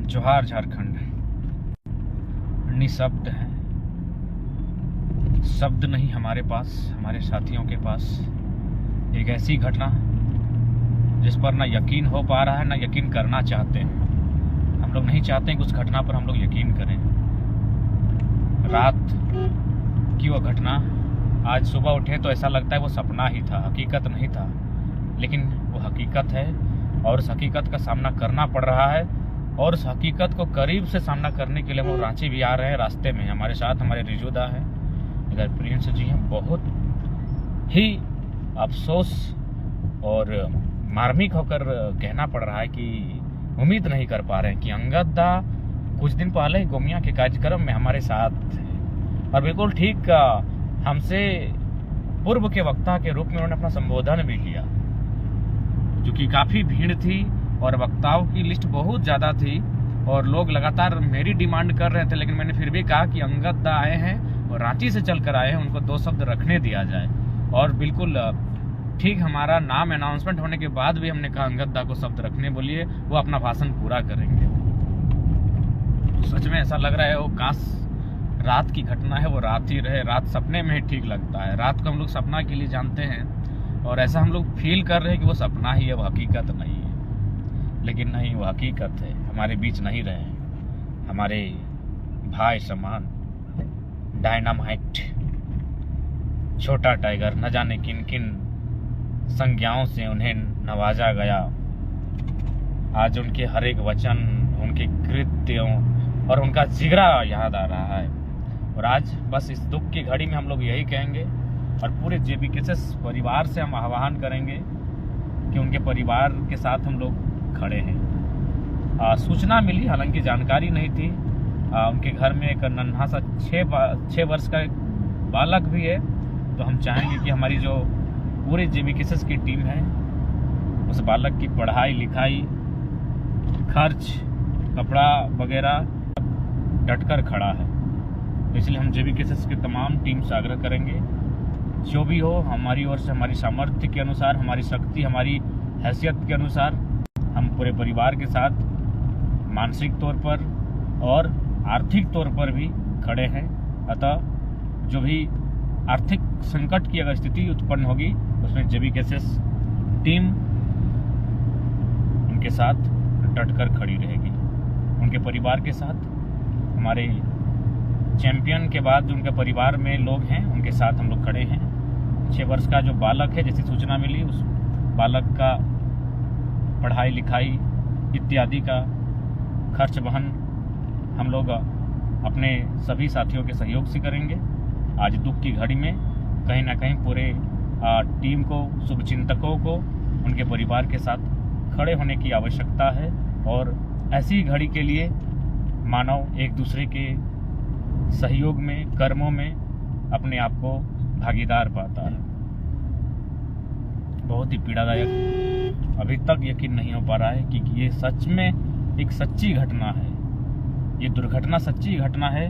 जोहार झारखंड निशब्द है, शब्द नहीं हमारे पास, हमारे साथियों के पास। एक ऐसी घटना जिस पर ना यकीन हो पा रहा है ना यकीन करना चाहते हैं। हम लोग नहीं चाहते हैं कि उस घटना पर हम लोग यकीन करें। रात की वो घटना, आज सुबह उठे तो ऐसा लगता है वो सपना ही था, हकीकत नहीं था, लेकिन वो हकीकत है और उस हकीकत का सामना करना पड़ रहा है। और उस हकीकत को करीब से सामना करने के लिए हम रांची भी आ रहे हैं। रास्ते में हमारे साथ हमारे रिजुदा हैं, इधर प्रिंस जी हैं। बहुत ही अफसोस और मार्मिक होकर कहना पड़ रहा है कि उम्मीद नहीं कर पा रहे हैं कि अंगद दा कुछ दिन पहले ही गोमिया के कार्यक्रम में हमारे साथ थे और बिल्कुल ठीक हमसे पूर्व के वक्ता के रूप में उन्होंने अपना संबोधन भी किया, जो कि काफ़ी भीड़ थी और वक्ताओं की लिस्ट बहुत ज़्यादा थी और लोग लगातार मेरी डिमांड कर रहे थे। लेकिन मैंने फिर भी कहा कि अंगद दा आए हैं और रांची से चल कर आए हैं, उनको दो शब्द रखने दिया जाए। और बिल्कुल ठीक हमारा नाम अनाउंसमेंट होने के बाद भी हमने कहा अंगद दा को शब्द रखने बोलिए, वो अपना भाषण पूरा करेंगे। तो सच में ऐसा लग रहा है वो काश रात की घटना है, वो रात ही रहे। रात सपने में ही ठीक लगता है। रात को हम लोग सपना के लिए जानते हैं और ऐसा हम लोग फील कर रहे हैं कि वो सपना ही है, वो हकीकत नहीं है। लेकिन नहीं, वो हकीकत है। हमारे बीच नहीं रहे हैं हमारे भाई समान डायनामाइट, छोटा टाइगर। न जाने किन किन संज्ञाओं से उन्हें नवाजा गया। आज उनके हर एक वचन, उनके कृत्यों और उनका जिगरा याद आ रहा है। और आज बस इस दुख की घड़ी में हम लोग यही कहेंगे और पूरे JBKSS परिवार से हम आह्वान करेंगे कि उनके परिवार के साथ हम लोग खड़े हैं। सूचना मिली, हालांकि जानकारी नहीं थी। उनके घर में एक नन्हा सा 6 वर्ष का एक बालक भी है। तो हम चाहेंगे कि हमारी जो पूरे JBKSS की टीम है उस बालक की पढ़ाई लिखाई, खर्च, कपड़ा वगैरह डटकर खड़ा है। तो इसलिए हम JBKSS के तमाम टीम से आग्रह करेंगे, जो भी हो हमारी ओर से, हमारी सामर्थ्य के अनुसार, हमारी शक्ति, हमारी हैसियत के अनुसार हम पूरे परिवार के साथ मानसिक तौर पर और आर्थिक तौर पर भी खड़े हैं। अतः जो भी आर्थिक संकट की अगर स्थिति उत्पन्न होगी उसमें JBKSS टीम उनके साथ डटकर खड़ी रहेगी। उनके परिवार के साथ, हमारे चैंपियन के बाद जो उनके परिवार में लोग हैं उनके साथ हम लोग खड़े हैं। 6 वर्ष का जो बालक है, जैसी सूचना मिली, उस बालक का पढ़ाई लिखाई इत्यादि का खर्च वहन हम लोग अपने सभी साथियों के सहयोग से करेंगे। आज दुख की घड़ी में कहीं ना कहीं पूरे टीम को, शुभचिंतकों को उनके परिवार के साथ खड़े होने की आवश्यकता है। और ऐसी घड़ी के लिए मानव एक दूसरे के सहयोग में, कर्मों में अपने आप को भागीदार पाता है। बहुत ही पीड़ादायक, अभी तक यकीन नहीं हो पा रहा है कि ये सच में एक सच्ची घटना है। ये दुर्घटना सच्ची घटना है।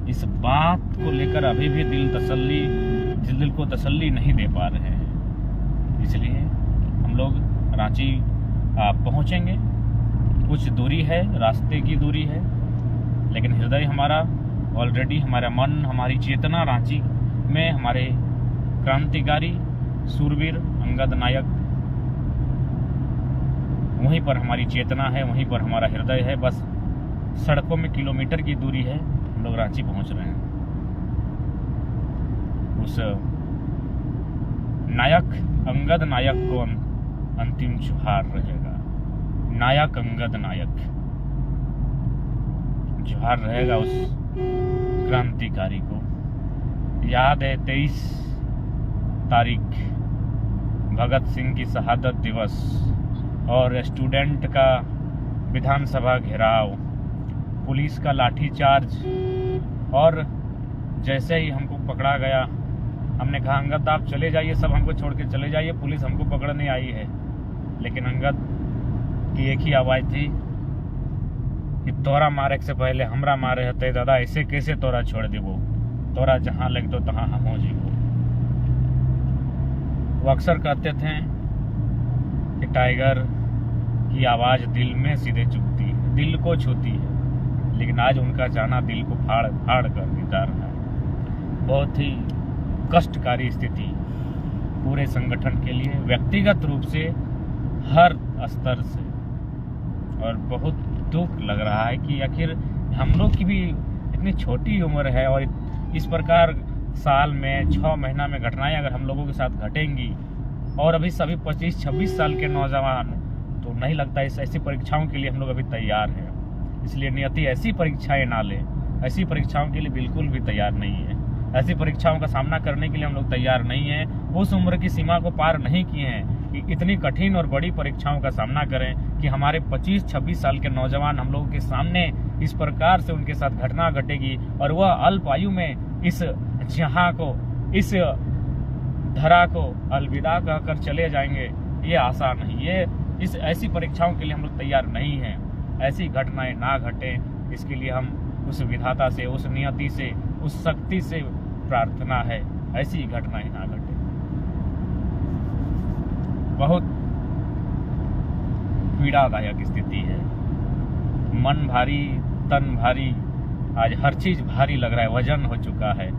इस बात को लेकर अभी भी दिल को तसल्ली नहीं दे पा रहे हैं। इसलिए हम लोग रांची पहुंचेंगे। कुछ दूरी है, रास्ते की दूरी है, लेकिन हृदय हमारा ऑलरेडी, हमारा मन, हमारी चेतना रांची में हमारे क्रांतिकारी सूरवीर अंगद नायक, वहीं पर हमारी चेतना है, वहीं पर हमारा हृदय है। बस सड़कों में किलोमीटर की दूरी है, हम लोग रांची पहुंच रहे हैं। उस नायक अंगद नायक को अंतिम जोहार रहेगा। नायक अंगद नायक जोहार रहेगा उस क्रांतिकारी को। याद है 23 तारीख भगत सिंह की शहादत दिवस और स्टूडेंट का विधानसभा घेराव, पुलिस का लाठीचार्ज। और जैसे ही हमको पकड़ा गया, हमने कहा अंगद आप चले जाइए, सब हमको छोड़ के चले जाइए, पुलिस हमको पकड़ने आई है। लेकिन अंगद की एक ही आवाज़ थी कि तोरा मारे से पहले हमरा मारे हते दादा, ऐसे कैसे तोरा छोड़ देबो, तोरा जहाँ लग दो तहाँ हम हो जीवो। वो अक्सर कहते थे कि टाइगर की आवाज़ दिल में सीधे चुभती है। दिल को छूती है, लेकिन आज उनका जाना दिल को फाड़ फाड़ कर जा रहा है। बहुत ही कष्टकारी स्थिति पूरे संगठन के लिए, व्यक्तिगत रूप से, हर स्तर से। और बहुत दुख लग रहा है कि आखिर हम लोग की भी इतनी छोटी उम्र है और इस प्रकार साल में 6 महीना में घटनाएं अगर हम लोगों के साथ घटेंगी, और अभी सभी 25-26 साल के नौजवान, तो नहीं लगता इस ऐसी परीक्षाओं के लिए हम लोग अभी तैयार हैं। इसलिए नियति ऐसी परीक्षाएं ना ले, ऐसी परीक्षाओं के लिए बिल्कुल भी तैयार नहीं है। ऐसी परीक्षाओं का सामना करने के लिए हम लोग तैयार नहीं हैं। उस उम्र की सीमा को पार नहीं किए हैं कि इतनी कठिन और बड़ी परीक्षाओं का सामना करें कि हमारे 25-26 साल के नौजवान हम लोगों के सामने इस प्रकार से उनके साथ घटना घटेगी और वह अल्प आयु में इस जहां को, इस धरा को अलविदा कहकर चले जाएंगे। ये आसान नहीं, ये इस ऐसी परीक्षाओं के लिए हम लोग तैयार नहीं हैं। ऐसी घटनाएं ना घटें, इसके लिए हम उस विधाता से, उस नियति से, उस शक्ति से प्रार्थना है ऐसी घटनाएं ना घटे। बहुत पीड़ादायक स्थिति है, मन भारी, तन भारी, आज हर चीज भारी लग रहा है, वजन हो चुका है,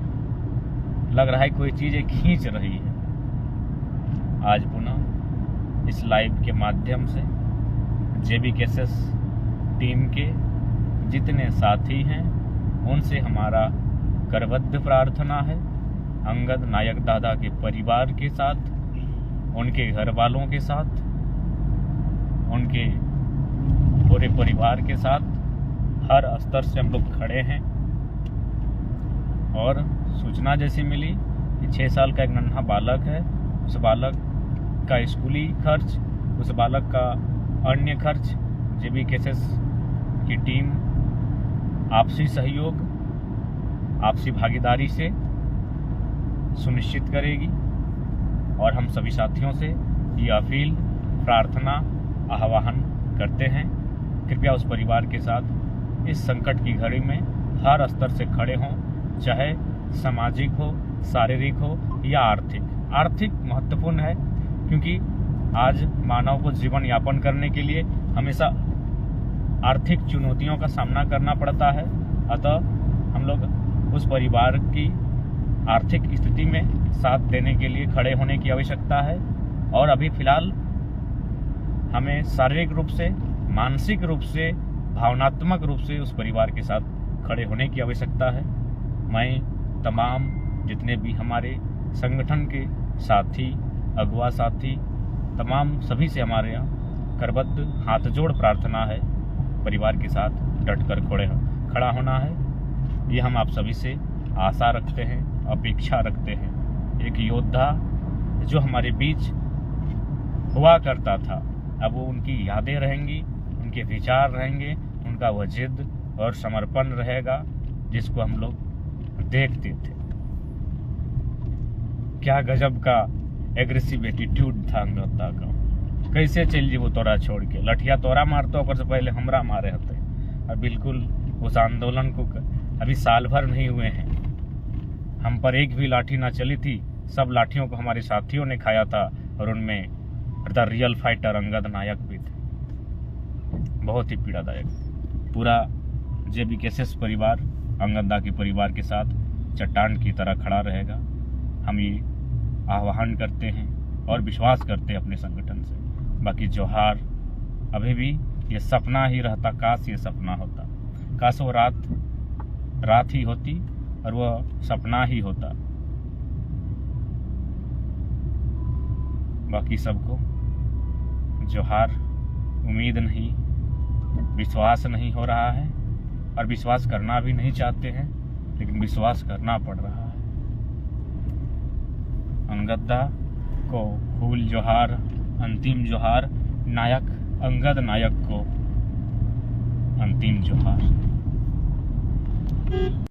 लग रहा है कोई चीजें खींच रही है। आज पुनः इस लाइव के माध्यम से JBKSS टीम के जितने साथी हैं उनसे हमारा करबद्ध प्रार्थना है, अंगद नायक दादा के परिवार के साथ, उनके घर वालों के साथ, उनके पूरे परिवार के साथ हर स्तर से हम लोग खड़े हैं। और सूचना जैसी मिली कि 6 साल का एक नन्हा बालक है, उस बालक का स्कूली खर्च, उस बालक का अन्य खर्च JBKSS की टीम आपसी सहयोग, आपसी भागीदारी से सुनिश्चित करेगी। और हम सभी साथियों से ये अपील, प्रार्थना, आह्वान करते हैं, कृपया उस परिवार के साथ इस संकट की घड़ी में हर स्तर से खड़े हों, चाहे सामाजिक हो, शारीरिक हो या आर्थिक। आर्थिक महत्वपूर्ण है क्योंकि आज मानव को जीवन यापन करने के लिए हमेशा आर्थिक चुनौतियों का सामना करना पड़ता है। अतः हम लोग उस परिवार की आर्थिक स्थिति में साथ देने के लिए खड़े होने की आवश्यकता है। और अभी फिलहाल हमें शारीरिक रूप से, मानसिक रूप से, भावनात्मक रूप से उस परिवार के साथ खड़े होने की आवश्यकता है। मैं तमाम जितने भी हमारे संगठन के साथी, अगुआ साथी, तमाम सभी से हमारे यहाँ करबद्ध हाथ जोड़ प्रार्थना है, परिवार के साथ डटकर खड़ा होना है। ये हम आप सभी से आशा रखते हैं, अपेक्षा रखते हैं। एक योद्धा जो हमारे बीच हुआ करता था, अब वो उनकी यादें रहेंगी, उनके विचार रहेंगे, उनका वह जिद और समर्पण रहेगा जिसको हम लोग देखते थे। क्या गजब का एग्रेसिव एटीट्यूड था अंगदा का। कैसे चल जी वो तोरा छोड़ के, लठिया तोरा मारते ओकर से पहले हमरा मारे हते। और बिल्कुल उस आंदोलन को अभी साल भर नहीं हुए हैं, हम पर एक भी लाठी ना चली थी। सब लाठियों को हमारे साथियों ने खाया था और उनमें द रियल फाइटर अंगद नायक भी थे। बहुत ही पीड़ादायक। पूरा JBKSS परिवार अंगदा के परिवार के साथ चट्टान की तरह खड़ा रहेगा। हम ये आह्वान करते हैं और विश्वास करते हैं अपने संगठन से। बाकी जोहार, अभी भी ये सपना ही रहता, काश ये सपना होता, काश वो रात ही होती और वह सपना ही होता। बाकी सबको जोहार। उम्मीद नहीं, विश्वास नहीं हो रहा है और विश्वास करना भी नहीं चाहते हैं, लेकिन विश्वास करना पड़ रहा है। अंगदा को फूल जोहार, अंतिम जोहार। नायक अंगद नायक को अंतिम जोहार।